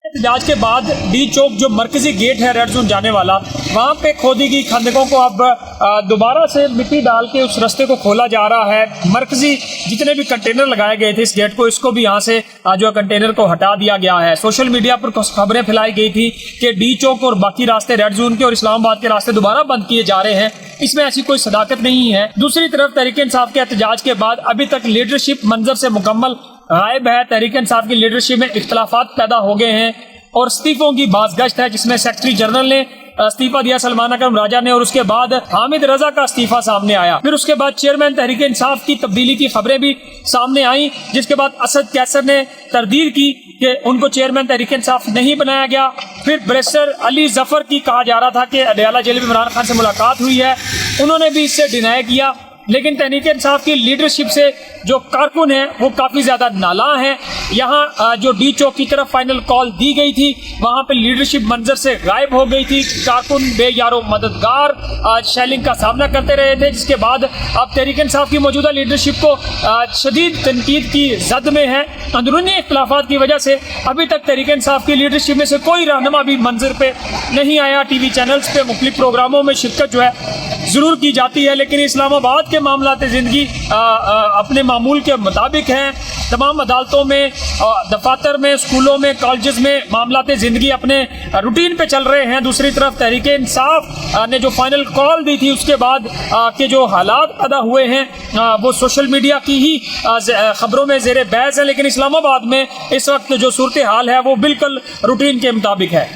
احتجاج کے بعد ڈی چوک جو مرکزی گیٹ ہے ریڈ زون جانے والا، وہاں پہ کھودی گئی خندقوں کو اب دوبارہ سے مٹی ڈال کے اس رستے کو کھولا جا رہا ہے۔ مرکزی جتنے بھی کنٹینر لگائے گئے تھے اس گیٹ کو، اس کو بھی یہاں سے جو کنٹینر کو ہٹا دیا گیا ہے۔ سوشل میڈیا پر خبریں پھیلائی گئی تھی کہ ڈی چوک اور باقی راستے ریڈ زون کے اور اسلام آباد کے راستے دوبارہ بند کیے جا رہے ہیں، اس میں ایسی کوئی صداقت نہیں ہے۔ دوسری طرف تحریک انصاف کے احتجاج کے بعد ابھی تک لیڈرشپ منظر سے مکمل غائب ہے۔ تحریک انصاف کی لیڈرشپ میں اختلافات پیدا ہو گئے ہیں اور استعفوں کی باز گشت ہے، جس میں سیکرٹری جنرل نے استعفیٰ دیا سلمان اکرم راجہ نے، اور اس کے بعد حامد رضا کا استعفیٰ سامنے آیا۔ پھر اس کے بعد چیئرمین تحریک انصاف کی تبدیلی کی خبریں بھی سامنے آئیں، جس کے بعد اسد کیسر نے تردید کی کہ ان کو چیئرمین تحریک انصاف نہیں بنایا گیا۔ پھر بریسٹر علی ظفر کی کہا جا رہا تھا کہ اڈیالہ جیل میں عمران خان سے ملاقات ہوئی ہے، انہوں نے بھی اس سے ڈینائی کیا۔ لیکن تحریک انصاف کی لیڈرشپ سے جو کارکن ہیں وہ کافی زیادہ نالاں ہیں۔ یہاں جو ڈی چوک کی طرف فائنل کال دی گئی تھی، وہاں پہ لیڈرشپ منظر سے غائب ہو گئی تھی۔ کارکن بے یار و مددگار شیلنگ کا سامنا کرتے رہے تھے، جس کے بعد اب تحریک انصاف کی موجودہ لیڈرشپ کو شدید تنقید کی زد میں ہے۔ اندرونی اختلافات کی وجہ سے ابھی تک تحریک انصاف کی لیڈرشپ میں سے کوئی رہنما بھی منظر پہ نہیں آیا۔ ٹی وی چینلز پہ مختلف پروگراموں میں شرکت جو ہے ضرور کی جاتی ہے، لیکن اسلام آباد کے معاملات زندگی اپنے معمول کے مطابق ہیں۔ تمام عدالتوں میں، دفاتر میں، اسکولوں میں، کالجز میں معاملات زندگی اپنے روٹین پہ چل رہے ہیں۔ دوسری طرف تحریک انصاف نے جو فائنل کال دی تھی اس کے بعد کے جو حالات پیدا ہوئے ہیں وہ سوشل میڈیا کی ہی خبروں میں زیر بحث ہے، لیکن اسلام آباد میں اس وقت جو صورتحال ہے وہ بالکل روٹین کے مطابق ہے۔